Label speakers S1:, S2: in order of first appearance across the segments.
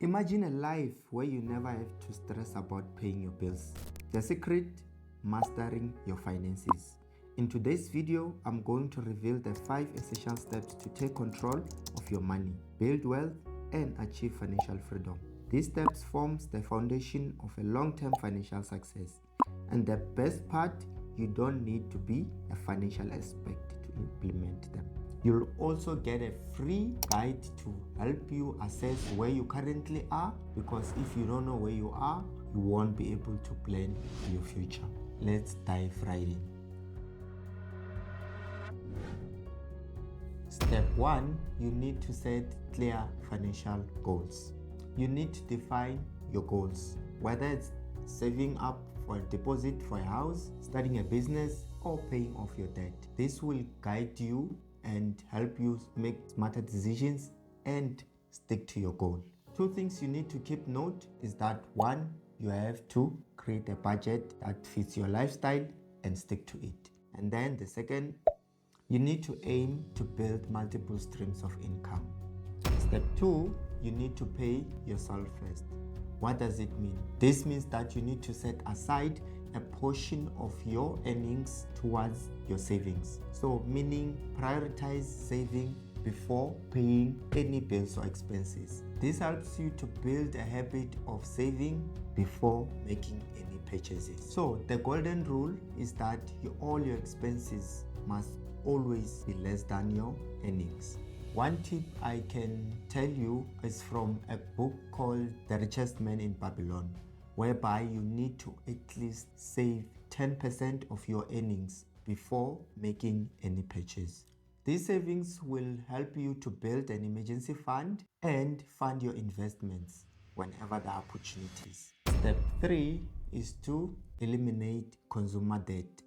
S1: Imagine a life where you never have to stress about paying your bills. The secret: mastering your finances. In today's video, I'm going to reveal the 5 essential steps to take control of your money, build wealth, and achieve financial freedom. These steps form the foundation of a long-term financial success. And the best part, you don't need to be a financial expert to implement them. You'll also get a free guide to help you assess where you currently are, because if you don't know where you are, you won't be able to plan for your future. Let's dive right in. Step 1, you need to set clear financial goals. You need to define your goals, whether it's saving up for a deposit for a house, starting a business, or paying off your debt. This will guide you and help you make smarter decisions and stick to your goal. 2 things you need to keep note is that 1, you have to create a budget that fits your lifestyle and stick to it. And then the second, you need to aim to build multiple streams of income. Step 2, you need to pay yourself first. What does it mean? This means that you need to set aside a portion of your earnings towards your savings. So meaning prioritize saving before paying any bills or expenses. This helps you to build a habit of saving before making any purchases. So the golden rule is that all your expenses must always be less than your earnings. One tip I can tell you is from a book called The Richest Man in Babylon, whereby you need to at least save 10% of your earnings before making any purchase. These savings will help you to build an emergency fund and fund your investments whenever there are opportunities. Step 3 is to eliminate consumer debt.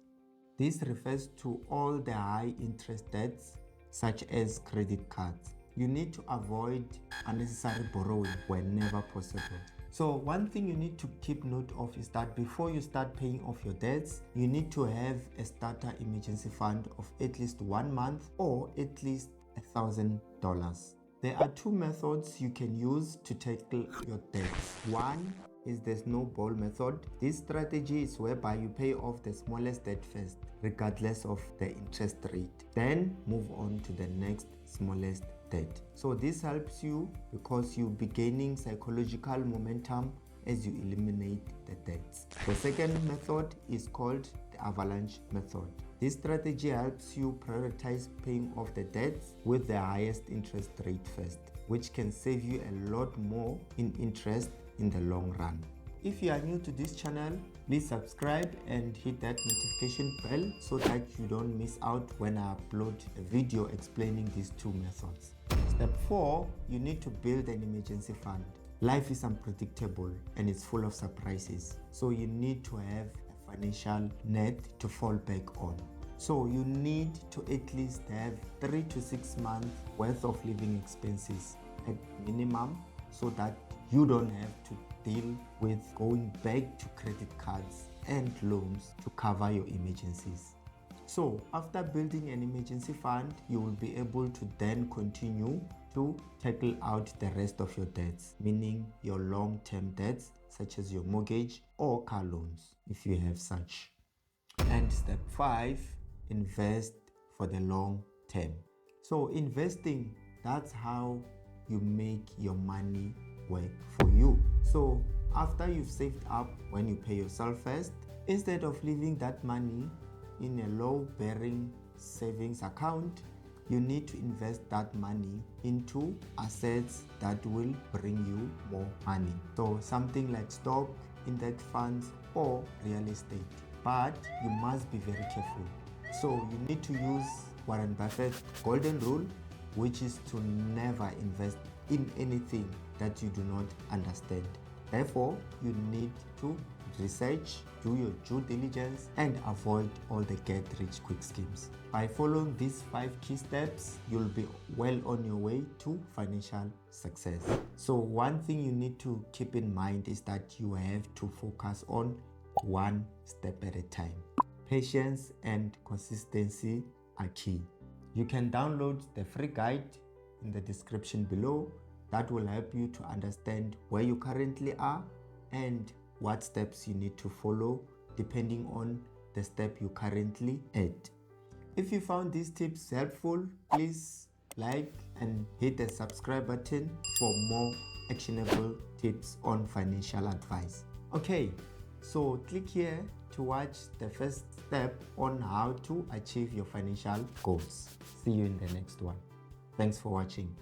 S1: This refers to all the high interest debts such as credit cards. You need to avoid unnecessary borrowing whenever possible. So one thing you need to keep note of is that before you start paying off your debts, you need to have a starter emergency fund of at least 1 month or at least $1,000. There are 2 methods you can use to tackle your debts. One is the snowball method. This strategy is whereby you pay off the smallest debt first, regardless of the interest rate. Then move on to the next smallest debt. So this helps you because you'll be gaining psychological momentum as you eliminate the debts. The second method is called the avalanche method. This strategy helps you prioritize paying off the debts with the highest interest rate first, which can save you a lot more in interest in the long run. If you are new to this channel, please subscribe and hit that notification bell so that you don't miss out when I upload a video explaining these 2 methods. Step 4, you need to build an emergency fund. Life is unpredictable and it's full of surprises, so you need to have a financial net to fall back on. So you need to at least have 3 to 6 months worth of living expenses at minimum, so that you don't have to deal with going back to credit cards and loans to cover your emergencies. So after building an emergency fund, you will be able to then continue to tackle out the rest of your debts, meaning your long-term debts such as your mortgage or car loans if you have such. And step 5, invest for the long term. So investing, that's how you make your money work for you. So after you've saved up, when you pay yourself first, instead of leaving that money in a low-bearing savings account, you need to invest that money into assets that will bring you more money. So something like stock, index funds, or real estate. But you must be very careful. So you need to use Warren Buffett's golden rule, which is to never invest in anything that you do not understand. Therefore, you need to research, do your due diligence, and avoid all the get-rich-quick schemes. By following these 5 key steps, you'll be well on your way to financial success. So one thing you need to keep in mind is that you have to focus on 1 step at a time. Patience and consistency are key. You can download the free guide in the description below that will help you to understand where you currently are and what steps you need to follow depending on the step you currently at. If you found these tips helpful, please like and hit the subscribe button for more actionable tips on financial advice. Okay, so click here to watch the first step on how to achieve your financial goals. See you in the next one. Thanks for watching.